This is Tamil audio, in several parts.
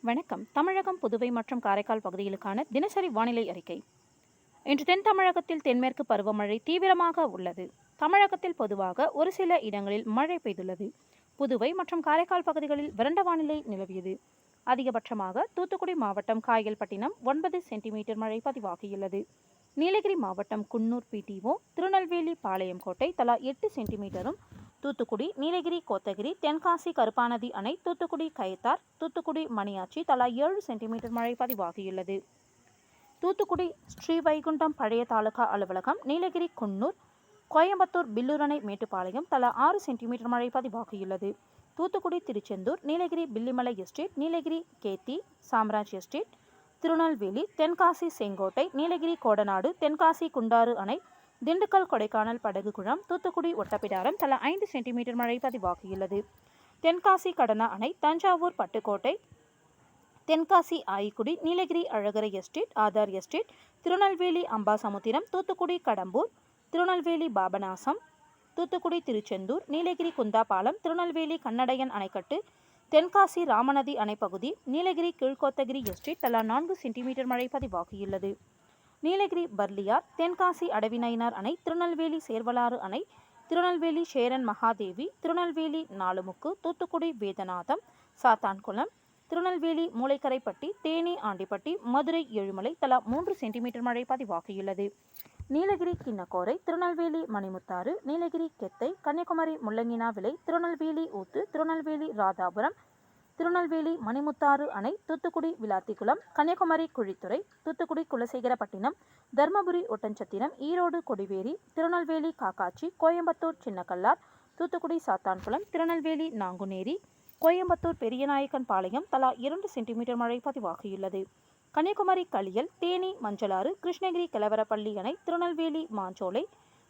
வணக்கம். தமிழகம், புதுவை மற்றும் காரைக்கால் பகுதிகளுக்கான தினசரி வானிலை அறிக்கை. இன்று தென் தமிழகத்தில் தென்மேற்கு பருவமழை தீவிரமாக உள்ளது. தமிழகத்தில் பொதுவாக ஒரு சில இடங்களில் மழை பெய்துள்ளது. புதுவை மற்றும் காரைக்கால் பகுதிகளில் வறண்ட வானிலை நிலவியது. அதிகபட்சமாக தூத்துக்குடி மாவட்டம் காயல்பட்டினம் 9 சென்டிமீட்டர் மழை பதிவாகியுள்ளது. நீலகிரி மாவட்டம் குன்னூர் பிடிஓ, திருநெல்வேலி பாளையங்கோட்டை தலா 8 சென்டிமீட்டரும், தூத்துக்குடி, நீலகிரி, கோத்தகிரி, தென்காசி கருப்பாநதி அணை, தூத்துக்குடி கயத்தார், தூத்துக்குடி மணியாச்சி தலா 7 சென்டிமீட்டர் மழை பதிவாகியுள்ளது. தூத்துக்குடி ஸ்ரீவைகுண்டம் பழைய தாலுகா அலுவலகம், நீலகிரி குன்னூர், கோயம்புத்தூர் பில்லூரணை மேட்டுப்பாளையம் தலா 6 சென்டிமீட்டர் மழை பதிவாகியுள்ளது. தூத்துக்குடி திருச்செந்தூர், நீலகிரி பில்லிமலை எஸ்டேட், நீலகிரி கேத்தி சாம்ராஜ் எஸ்டேட், திருநெல்வேலி, தென்காசி செங்கோட்டை, நீலகிரி கோடநாடு, தென்காசி குண்டாறு அணை, திண்டுக்கல் கொடைக்கானல் படகு குழாம், தூத்துக்குடி ஒட்டப்பிடாரம் தலா 5 சென்டிமீட்டர் மழை பதிவாகியுள்ளது. தென்காசி கடனா அணை, தஞ்சாவூர் பட்டுக்கோட்டை, தென்காசி ஆயிக்குடி, நீலகிரி அழகரை எஸ்டேட், ஆதார் எஸ்டேட், திருநெல்வேலி அம்பாசமுத்திரம், தூத்துக்குடி கடம்பூர், திருநெல்வேலி பாபநாசம், தூத்துக்குடி திருச்செந்தூர், நீலகிரி குந்தாபாலம், திருநெல்வேலி கண்ணடையன் அணைக்கட்டு, தென்காசி ராமநதி அணைப்பகுதி, நீலகிரி கீழ்கோத்தகிரி எஸ்டேட் தலா 4 சென்டிமீட்டர் மழை பதிவாகியுள்ளது. நீலகிரி பர்லியார், தென்காசி அடவிநயினார் அணை, திருநெல்வேலி சேர்வலாறு அணை, திருநெல்வேலி சேரன் மகாதேவி, திருநெல்வேலி நாலுமுக்கு, தூத்துக்குடி வேதநாதம், சாத்தான்குளம், திருநெல்வேலி மூளைக்கரைப்பட்டி, தேனி ஆண்டிப்பட்டி, மதுரை ஏழுமலை தலா 3 சென்டிமீட்டர் மழை பதிவாகியுள்ளது. நீலகிரி கிண்ணக்கோரை, திருநெல்வேலி மணிமுத்தாறு, நீலகிரி கெத்தை, கன்னியாகுமரி முள்ளங்கினாவிளை, திருநெல்வேலி ஊத்து, திருநெல்வேலி ராதாபுரம், திருநெல்வேலி மணிமுத்தாறு அணை, தூத்துக்குடி விளாத்திக்குளம், கன்னியாகுமரி குழித்துறை, தூத்துக்குடி குலசேகரப்பட்டினம், தர்மபுரி ஒட்டன்சத்திரம், ஈரோடு கொடிவேரி, திருநெல்வேலி காக்காட்சி, கோயம்புத்தூர் சின்னக்கல்லார், தூத்துக்குடி சாத்தான்குளம், திருநெல்வேலி நாங்குநேரி, கோயம்புத்தூர் பெரியநாயக்கன் பாளையம் தலா 2 சென்டிமீட்டர் மழை பதிவாகியுள்ளது. கன்னியாகுமரி களியல், தேனி மஞ்சளாறு, கிருஷ்ணகிரி கெலவரப்பள்ளி அணை, திருநெல்வேலி மாஞ்சோலை,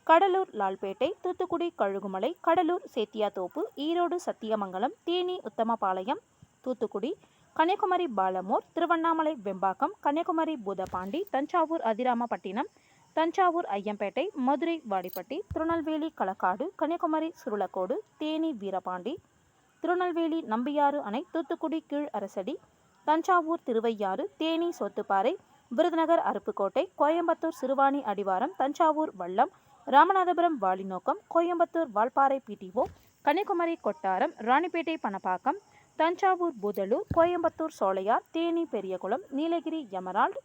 கடலூர் லால்பேட்டை, தூத்துக்குடி கழுகுமலை, கடலூர் சேத்தியாத்தோப்பு, ஈரோடு சத்தியமங்கலம், தேனி உத்தமபாளையம், தூத்துக்குடி, கன்னியாகுமரி பாலமோர், திருவண்ணாமலை வெம்பாக்கம், கன்னியாகுமரி பூதப்பாண்டி, தஞ்சாவூர் அதிராமப்பட்டினம், தஞ்சாவூர் ஐயம்பேட்டை, மதுரை வாடிப்பட்டி, திருநெல்வேலி களக்காடு, கன்னியாகுமரி சுருளக்கோடு, தேனி வீரபாண்டி, திருநெல்வேலி நம்பியாறு அணை, தூத்துக்குடி கீழ் அரசடி, தஞ்சாவூர் திருவையாறு, தேனி சோத்துப்பாறை, விருதுநகர் அருப்புக்கோட்டை, கோயம்புத்தூர் சிறுவாணி அடிவாரம், தஞ்சாவூர் வல்லம், ராமநாதபுரம் வாலிநோக்கம், கோயம்புத்தூர் வால்பாறை பிடிஓ, கன்னியாகுமரி கொட்டாரம், ராணிப்பேட்டை பணப்பாக்கம், தஞ்சாவூர் பூதலூர், கோயம்புத்தூர் சோலையார், தேனி பெரியகுளம், நீலகிரி எமரால்டு,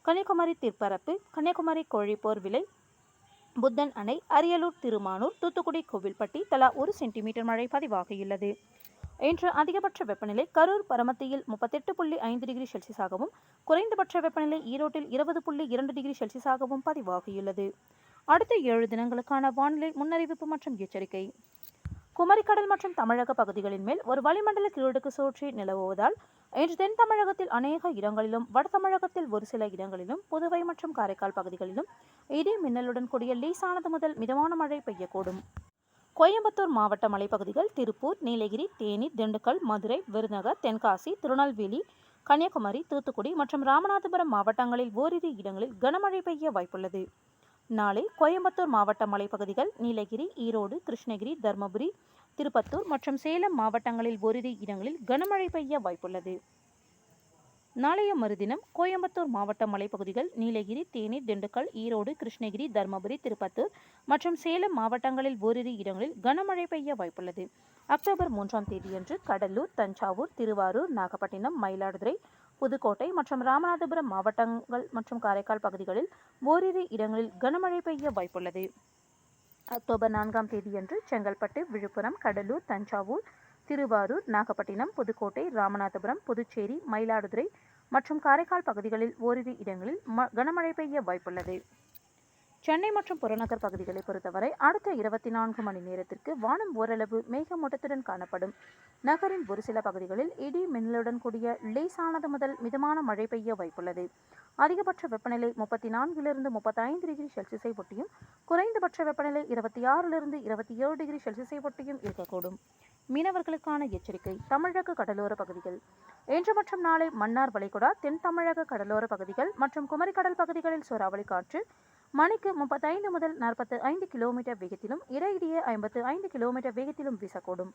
கன்னியாகுமரி திற்பரப்பு, கன்னியாகுமரி கோழிப்போர் விலை, புத்தன் அணை, அரியலூர் திருமானூர், தூத்துக்குடி கோவில்பட்டி தலா 1 சென்டிமீட்டர் மழை பதிவாகியுள்ளது. இன்று அதிகபட்ச வெப்பநிலை கரூர் பரமத்தியில் 38.5 டிகிரி செல்சியஸாகவும், குறைந்தபட்ச வெப்பநிலை ஈரோட்டில் 20.2 டிகிரி செல்சியஸாகவும் பதிவாகியுள்ளது. அடுத்த 7 தினங்களுக்கான வானிலை முன்னறிவிப்பு மற்றும் எச்சரிக்கை. குமரிக்கடல் மற்றும் தமிழக பகுதிகளின் மேல் ஒரு வளிமண்டல கீழடுக்கு சுழற்சி நிலவுவதால் இன்று தென் தமிழகத்தில் அநேக இடங்களிலும், வட தமிழகத்தில் ஒரு சில இடங்களிலும், புதுவை மற்றும் காரைக்கால் பகுதிகளிலும் இடி மின்னலுடன் கூடிய லேசானது முதல் மிதமான மழை பெய்யக்கூடும். கோயம்புத்தூர் மாவட்ட மலைப்பகுதிகள், திருப்பூர், நீலகிரி, தேனி, திண்டுக்கல், மதுரை, விருதுநகர், தென்காசி, திருநெல்வேலி, கன்னியாகுமரி, தூத்துக்குடி மற்றும் ராமநாதபுரம் மாவட்டங்களில் ஓரிரு இடங்களில் கனமழை பெய்ய வாய்ப்புள்ளது. நாளை கோயம்புத்தூர் மாவட்ட மலைப்பகுதிகள், நீலகிரி, ஈரோடு, கிருஷ்ணகிரி, தர்மபுரி, திருப்பத்தூர் மற்றும் சேலம் மாவட்டங்களில் ஓரிரு இடங்களில் கனமழை பெய்ய வாய்ப்புள்ளது. நாளைய மறுதினம் கோயம்புத்தூர் மாவட்ட மலைப்பகுதிகள், நீலகிரி, தேனி, திண்டுக்கல், ஈரோடு, கிருஷ்ணகிரி, தர்மபுரி, திருப்பத்தூர் மற்றும் சேலம் மாவட்டங்களில் ஓரிரு இடங்களில் கனமழை பெய்ய வாய்ப்புள்ளது. அக்டோபர் 3ஆம் தேதியன்று கடலூர், தஞ்சாவூர், திருவாரூர், நாகப்பட்டினம், மயிலாடுதுறை, புதுக்கோட்டை மற்றும் ராமநாதபுரம் மாவட்டங்கள் மற்றும் காரைக்கால் பகுதிகளில் ஓரிரு இடங்களில் கனமழை பெய்ய வாய்ப்புள்ளது. அக்டோபர் 4ஆம் தேதியன்று செங்கல்பட்டு, விழுப்புரம், கடலூர், தஞ்சாவூர், திருவாரூர், நாகப்பட்டினம், புதுக்கோட்டை, ராமநாதபுரம், புதுச்சேரி, மயிலாடுதுறை மற்றும் காரைக்கால் பகுதிகளில் ஓரிரு இடங்களில் கனமழை பெய்ய வாய்ப்புள்ளது. சென்னை மற்றும் புறநகர் பகுதிகளை பொறுத்தவரை அடுத்த 24 மணி நேரத்திற்கு வானம் ஓரளவு மேகமூட்டத்துடன் காணப்படும். நகரின் ஒரு சில பகுதிகளில் இடி மின்னலுடன் கூடிய லேசானது முதல் மிதமான மழை பெய்ய வாய்ப்புள்ளது. அதிகபட்ச வெப்பநிலை 34 35 டிகிரி செல்சியஸை ஒட்டியும், குறைந்தபட்ச வெப்பநிலை 26 27 டிகிரி செல்சியஸை ஒட்டியும் இருக்கக்கூடும். மீனவர்களுக்கான எச்சரிக்கை. தமிழக கடலோர பகுதிகள். இன்று மற்றும் நாளை மன்னார் வளைகுடா, தென் தமிழக கடலோர பகுதிகள் மற்றும் குமரிக்கடல் பகுதிகளில் சூறாவளி காற்று மணிக்கு 35 முதல் 45 கிலோமீட்டர் வேகத்திலும் இடையிடையே 55 கிலோமீட்டர் வேகத்திலும் வீசக்கூடும்.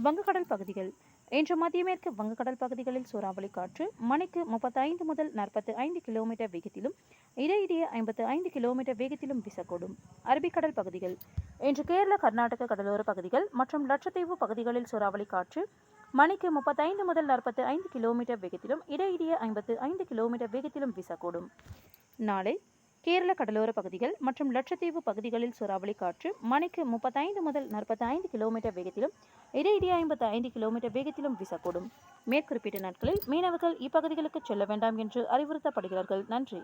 வங்கக்கடல் பகுதிகள். இன்று மத்திய மேற்கு வங்கக்கடல் பகுதிகளில் சூறாவளி காற்று மணிக்கு 35 முதல் 45 கிலோமீட்டர் வேகத்திலும் இடையிடையே 55 கிலோமீட்டர் வேகத்திலும் வீசக்கூடும். அரபிக்கடல் பகுதிகள். இன்று கேரள கர்நாடக கடலோர பகுதிகள் மற்றும் லட்சத்தீவு பகுதிகளில் சூறாவளி காற்று மணிக்கு 35 முதல் 45 கிலோமீட்டர் வேகத்திலும் இடையிடையே 55 கிலோமீட்டர் வேகத்திலும் வீசக்கூடும். நாளை கேரள கடலோர பகுதிகள் மற்றும் லட்சத்தீவு பகுதிகளில் சூறாவளி காற்று மணிக்கு 35 முதல் 45 கிலோமீட்டர் வேகத்திலும் இடையிடையே 55 கிலோமீட்டர் வேகத்திலும் வீசக்கூடும். மேற்குறிப்பிட்ட நாட்களில் மீனவர்கள் இப்பகுதிகளுக்கு செல்ல வேண்டாம் என்று அறிவுறுத்தப்படுகிறார்கள். நன்றி.